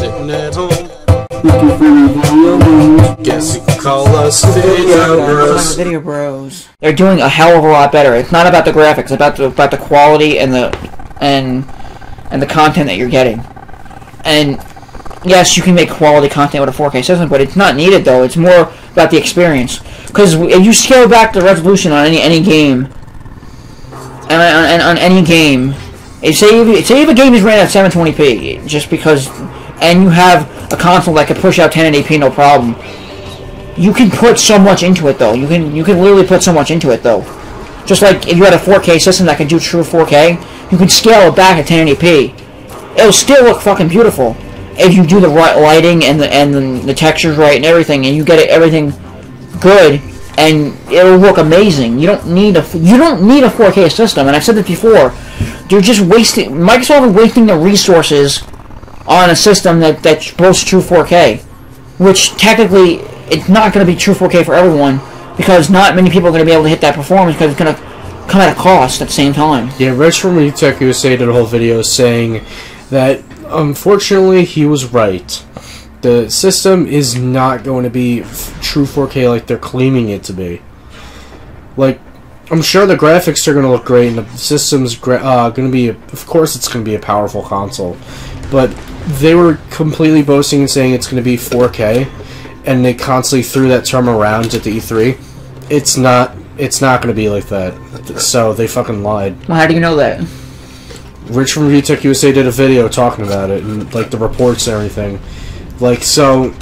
sitting at home. Looking for Video Bros. Guess you could call us Video Bros. Video Bros. They're doing a hell of a lot better. It's not about the graphics, it's about the quality and the content that you're getting. And yes, you can make quality content with a 4K system, but it's not needed though. It's more about the experience. Because if you scale back the resolution on any game, and on any game, say if a game is ran at 720p, just because, and you have a console that can push out 1080p no problem, you can put so much into it though. You can literally put so much into it though. Just like if you had a 4K system that can do true 4K, you can scale it back at 1080p. It'll still look fucking beautiful if you do the right lighting and the textures right and everything, and you get everything good, and it'll look amazing. You don't need a 4K system, and I've said this before. They're just wasting. Microsoft is wasting their resources on a system that boasts true 4K, which technically it's not going to be true 4K for everyone, because not many people are going to be able to hit that performance because it's going to come at a cost at the same time. Yeah, Rich from Tech USA did a whole video saying that unfortunately he was right. The system is not going to be true 4K like they're claiming it to be. Like, I'm sure the graphics are going to look great, and the system's going to be, of course it's going to be a powerful console. But they were completely boasting and saying it's going to be 4K, and they constantly threw that term around at the E3. It's not going to be like that. So they fucking lied. Well, how do you know that? Rich from Tech USA did a video talking about it, and like the reports and everything. Like, so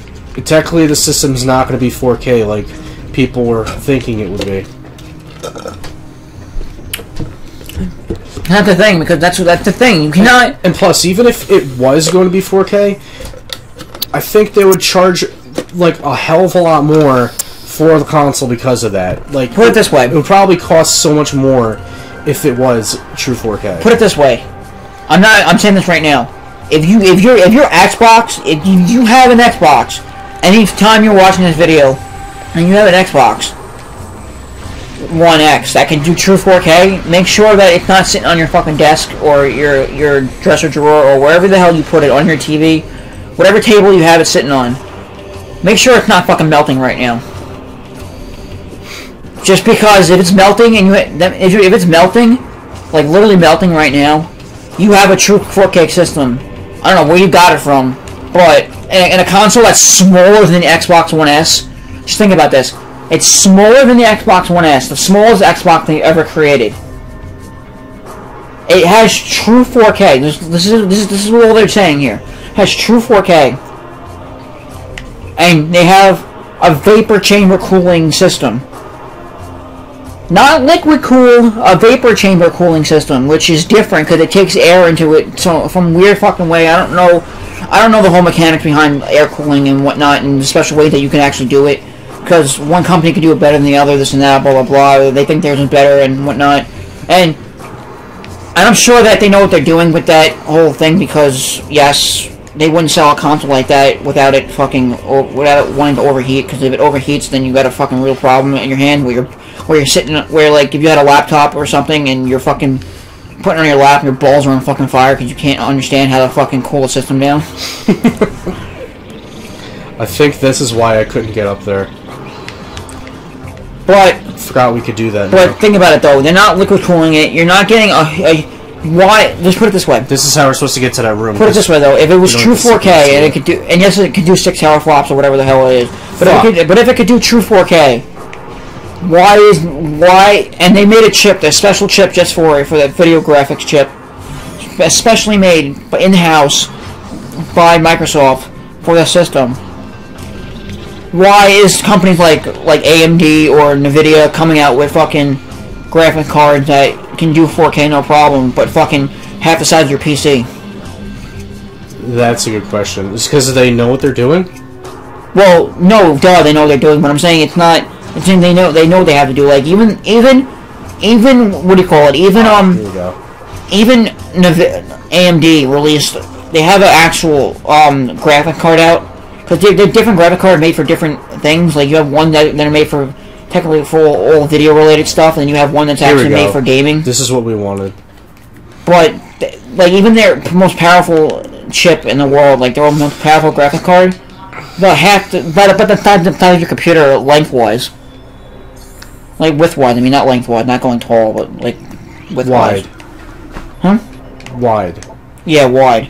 technically the system's not going to be 4K like people were thinking it would be. That's the thing, because that's the thing. You cannot. And plus, even if it was going to be 4K, I think they would charge like a hell of a lot more for the console because of that. Like, put it this way, it would probably cost so much more if it was true 4K. Put it this way, I'm saying this right now. If you have an Xbox, any time you're watching this video, and you have an Xbox One X that can do true 4K, make sure that it's not sitting on your fucking desk or your dresser drawer or wherever the hell you put it, on your TV, whatever table you have it sitting on. Make sure it's not fucking melting right now. Just because if it's melting and if it's melting, like literally melting right now, you have a true 4K system. I don't know where you got it from, but in a console that's smaller than the Xbox One S, just think about this. It's smaller than the Xbox One S, the smallest Xbox they ever created. It has true 4K. This is what they're saying here. It has true 4K, and they have a vapor chamber cooling system. Not liquid cool, a vapor chamber cooling system, which is different because it takes air into it. So from weird fucking way, I don't know the whole mechanics behind air cooling and whatnot, and the special way that you can actually do it. Because one company can do it better than the other, this and that, blah blah blah. They think theirs is better and whatnot, and I'm sure that they know what they're doing with that whole thing. Because yes, they wouldn't sell a console like that without it wanting to overheat. Because if it overheats, then you got a fucking real problem in your hand where you're sitting, where like if you had a laptop or something and you're fucking putting it on your lap and your balls are on fucking fire because you can't understand how to fucking cool a system down. I think this is why I couldn't get up there. But I forgot we could do that. But think about it though, they're not liquid cooling it. You're not getting why? Just put it this way. This is how we're supposed to get to that room. Put it this way though, if it was true 4K and it could do, and yes, it could do 6 teraflops or whatever the hell it is. But if it could do true 4K, why? And they made a chip, a special chip just for that video graphics chip, especially made in-house by Microsoft for the system. Why is companies like AMD or Nvidia coming out with fucking graphic cards that can do 4K no problem, but fucking half the size of your PC? That's a good question. It's because they know what they're doing? Well, no, duh, they know what they're doing, but I'm saying it's not. I'm saying they know what they have to do. Like even what do you call it? Even here we go. Even AMD released. They have an actual graphic card out. Because they're different graphic cards made for different things. Like you have one that are made for technically for all video related stuff, and then you have one that's actually made for gaming. This is what we wanted. But like even their most powerful chip in the world, like the most powerful graphic card, about half the size of your computer lengthwise. Like widthwise, I mean not lengthwise, not going tall, but like widthwise. Wide. Huh? Wide. Yeah, wide.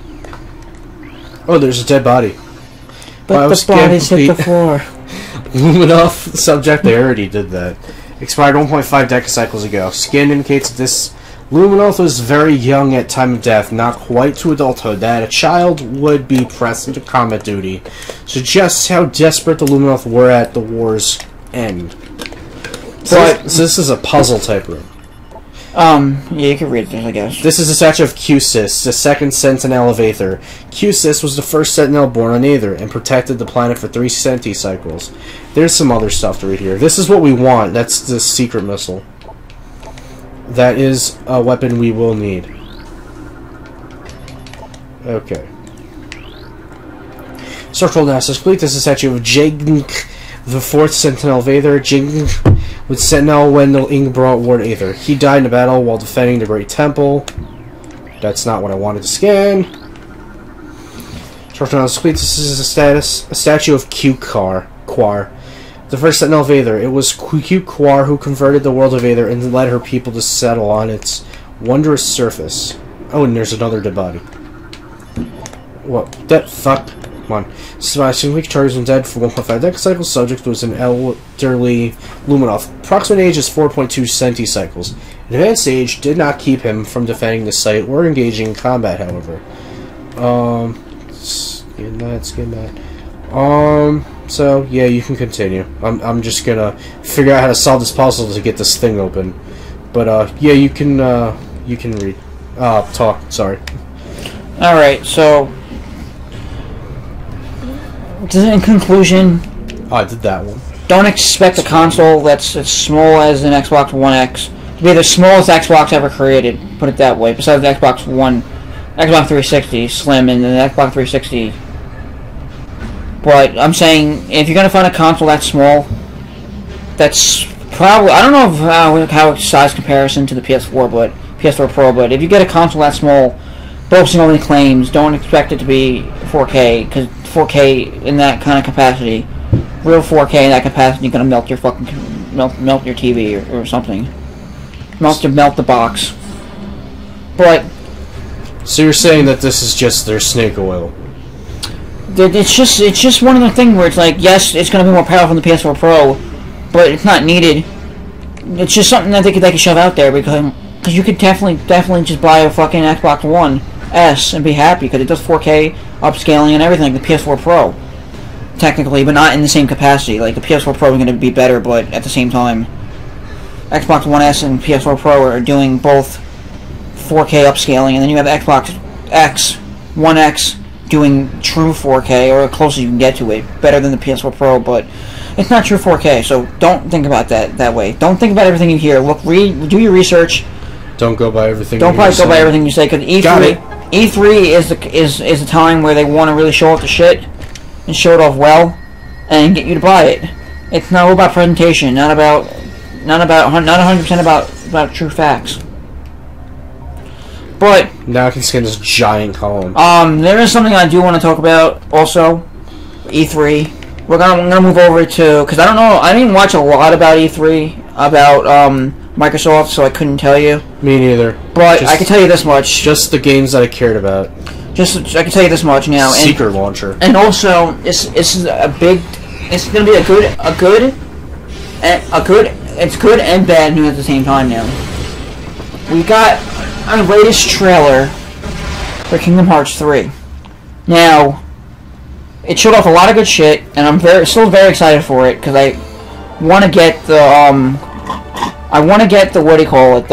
Oh, there's a dead body. But the body's hit the floor. Luminoff subject, they already did that. Expired 1.5 decacycles ago. Scan indicates that this Luminoff was very young at time of death, not quite to adulthood, that a child would be pressed into combat duty. Suggests how desperate the Luminoff were at the war's end. So this is a puzzle type room. Yeah, you can read this, I guess. This is a statue of Q-Sis, the second Sentinel of Aether. Q-Sis was the first Sentinel born on Aether, and protected the planet for 3 centicycles. There's some other stuff to read here. This is what we want. That's the secret missile. That is a weapon we will need. Okay. Structural analysis complete. This is a statue of Jigink, the fourth Sentinel of Aether. Jigink was Sentinel when the Ing brought war to Aether. He died in a battle while defending the Great Temple. That's not what I wanted to scan. Structural analysis complete. This is a statue of Quar, the first Sentinel of Aether. It was Quar who converted the world of Aether and led her people to settle on its wondrous surface. Oh, and there's another dead body. What? That fuck. Come on. Surviving weak charges and dead for 1.5 decacycles. Subject was an elderly Luminoff. Approximate age is 4.2 centicycles. An advanced age did not keep him from defending the site or engaging in combat, however. Skin that. So, yeah, you can continue. I'm just gonna figure out how to solve this puzzle to get this thing open. But, yeah, you can read. Talk, sorry. Alright, so... in conclusion... Oh, I did that one. Don't expect a console that's as small as an Xbox One X to be the smallest Xbox ever created, put it that way, besides the Xbox 360 Slim and the Xbox 360. But I'm saying, if you're going to find a console that small, that's probably... I don't know how size comparison to the PS4 Pro, but if you get a console that small, boasting only claims, don't expect it to be 4K, because 4K in that kind of capacity, real 4K in that capacity, you're going to melt your fucking... melt your TV or something. Melt the box. But... So you're saying that this is just their snake oil? It's just one of the things where it's like, yes, it's going to be more powerful than the PS4 Pro, but it's not needed. It's just something that they could shove out there because you could definitely just buy a fucking Xbox One S and be happy because it does 4K upscaling and everything like the PS4 Pro, technically, but not in the same capacity. Like the PS4 Pro is going to be better, but at the same time, Xbox One S and PS4 Pro are doing both 4K upscaling, and then you have Xbox One X doing true 4K, or as close as you can get to it, better than the PS4 Pro, but it's not true 4K, so don't think about that way. Don't think about everything you hear. Look, do your research. Don't go by everything. Don't go by everything you say, because E3 is the time where they want to really show off the shit and show it off well and get you to buy it. It's not all about presentation, not 100% about true facts. But now I can scan this giant column. There is something I do want to talk about also. E3. We're gonna move over to, because I don't know, I didn't watch a lot about E3 about Microsoft, so I couldn't tell you. Me neither. But I can tell you this much. Just the games that I cared about. I can tell you this much now. Secret launcher. And also, it's gonna be it's good and bad news at the same time now. We got our latest trailer for Kingdom Hearts 3. Now, it showed off a lot of good shit, and I'm still very excited for it because I want to get the what do you call it?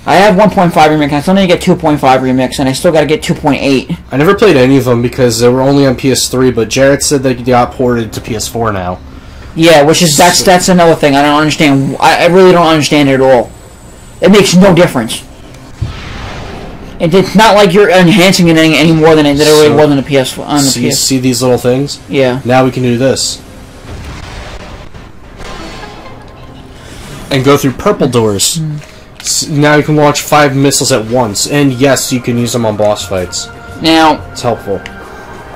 I have 1.5 remix. I still need to get 2.5 remix, and I still got to get 2.8. I never played any of them because they were only on PS3, but Jared said that they got ported to PS4 now. Yeah, that's another thing. I don't understand. I really don't understand it at all. It makes no difference. It's not like you're enhancing it any more than it really was on the PS. See these little things? Yeah. Now we can do this. And go through purple doors. Now you can launch 5 missiles at once. And yes, you can use them on boss fights. Now, it's helpful.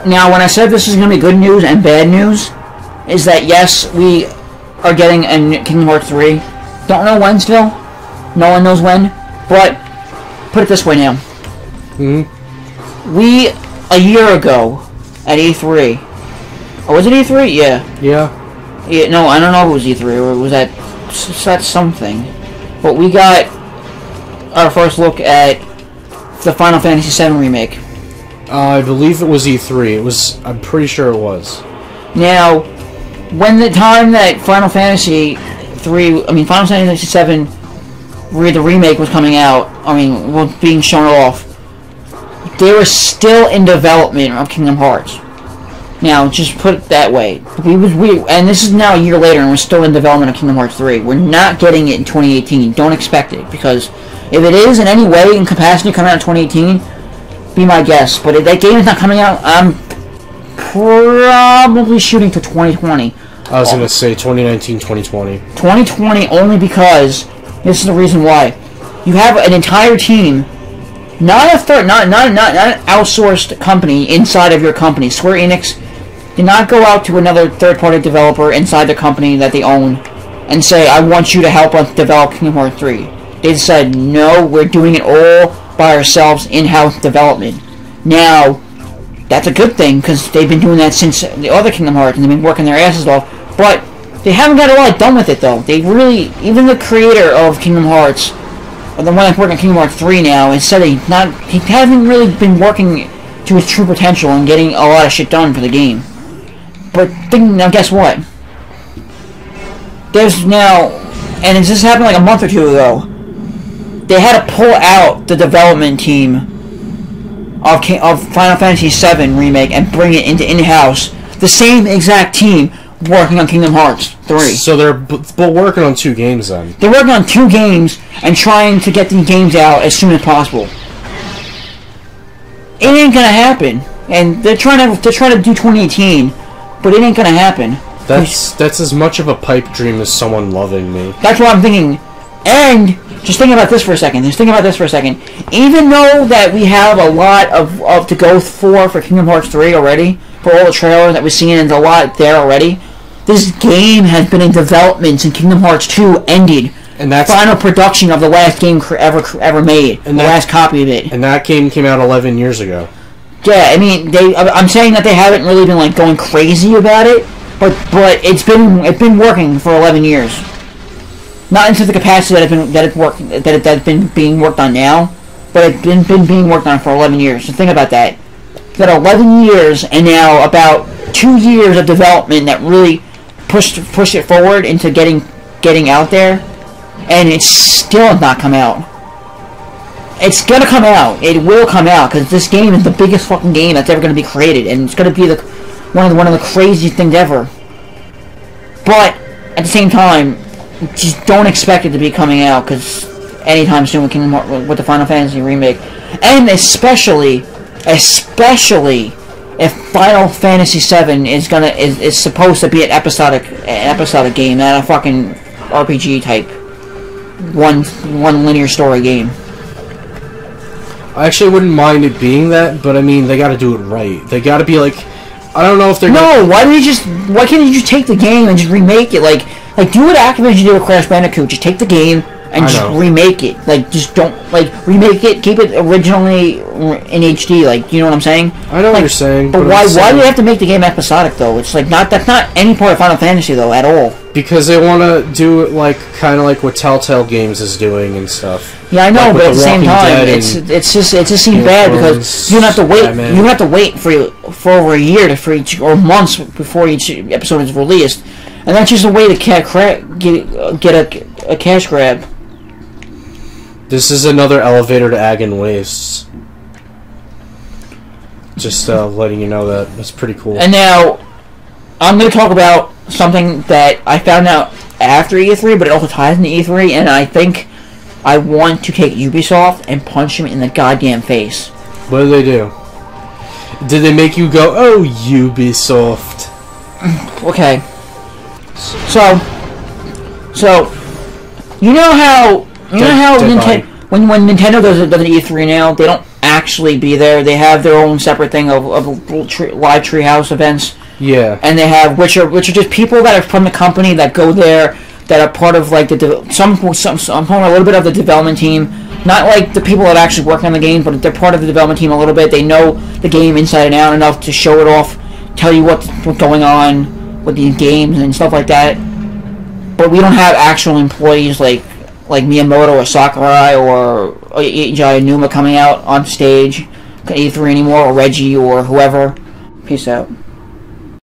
Now, when I said this is going to be good news and bad news, is that yes, we are getting a Kingdom Hearts 3. Don't know when still. No one knows when. But, put it this way now. We, a year ago, at E3... Oh, was it E3? Yeah. Yeah. No, I don't know if it was E3 or it was at something. But we got our first look at the Final Fantasy VII Remake. I believe it was E3. I'm pretty sure it was. Now, when the time that Final Fantasy Final Fantasy VII, the remake was coming out, being shown off, they were still in development of Kingdom Hearts. Now, just put it that way. And this is now a year later, and we're still in development of Kingdom Hearts 3. We're not getting it in 2018. Don't expect it, because if it is in any way in capacity coming out in 2018, be my guess. But if that game is not coming out, I'm probably shooting for 2020. I was gonna say 2019, 2020. 2020 only because this is the reason why. You have an entire team, not an outsourced company inside of your company. Square Enix did not go out to another third-party developer inside the company that they own and say, I want you to help us develop Kingdom Hearts 3. They said, no, we're doing it all by ourselves, in-house development. Now, that's a good thing, because they've been doing that since the other Kingdom Hearts, and they've been working their asses off, but they haven't got a lot done with it, though. They really, even the creator of Kingdom Hearts, or the one that's working on Kingdom Hearts 3 now, has said he hasn't really been working to his true potential and getting a lot of shit done for the game. But, now guess what? There's now, and this happened like a month or two ago, they had to pull out the development team of Final Fantasy VII Remake and bring it into in-house. The same exact team working on Kingdom Hearts 3. So they're working on 2 games then? They're working on 2 games and trying to get these games out as soon as possible. It ain't gonna happen. And they're trying to do 2018, but it ain't gonna happen. That's as much of a pipe dream as someone loving me. That's what I'm thinking. And just think about this for a second. Even though that we have a lot of to go for Kingdom Hearts 3 already, for all the trailers that we've seen, and a lot there already, this game has been in development since Kingdom Hearts 2 ended. And that's final production of the last game ever made, and the last copy of it. And that game came out 11 years ago. Yeah, I'm saying that they haven't really been like going crazy about it, but it's been working for 11 years. Not into the capacity that's been being worked on now, but it's been being worked on for 11 years. So think about that. You've got 11 years and now about 2 years of development that really pushed it forward into getting out there, and it's still not come out. It's gonna come out. It will come out, because this game is the biggest fucking game that's ever gonna be created, and it's gonna be one of the craziest things ever. But at the same time, just don't expect it to be coming out, because anytime soon with the Final Fantasy remake, and especially if Final Fantasy VII is supposed to be an episodic game, not a fucking RPG type one linear story game. I actually wouldn't mind it being that, but I mean, they gotta do it right. They gotta be like, I don't know if they're why can't you just take the game and just remake it? Like do what Activision did with Crash Bandicoot. Just take the game and just remake it. Like, just don't, remake it, keep it originally in HD, you know what I'm saying? I know what you're saying. But why do you have to make the game episodic, though? It's that's not any part of Final Fantasy, though, at all. Because they want to do it kind of like what Telltale Games is doing and stuff. Yeah, I know, but at the same time, it just seems bad, because you have to wait. You have to wait for over a year or months before each episode is released, and that's just a way to get a cash grab. This is another elevator to Agon Wastes. Just letting you know that. That's pretty cool. And now, I'm going to talk about something that I found out after E3, but it also ties into E3, and I think I want to take Ubisoft and punch them in the goddamn face. What did they do? Did they make you go, oh, Ubisoft? Okay. So, you know how when Nintendo does an E3 now, they don't actually be there. They have their own separate thing of live treehouse events. Yeah. And they have which are just people that are from the company that go there, that are part of like some a little bit of the development team. Not like the people that actually work on the game, but they're part of the development team a little bit. They know the game inside and out enough to show it off, tell you what's going on with these games and stuff like that. But we don't have actual employees like Miyamoto or Sakurai or Eiji Aonuma coming out on stage at E3 anymore, or Reggie or whoever. Peace out.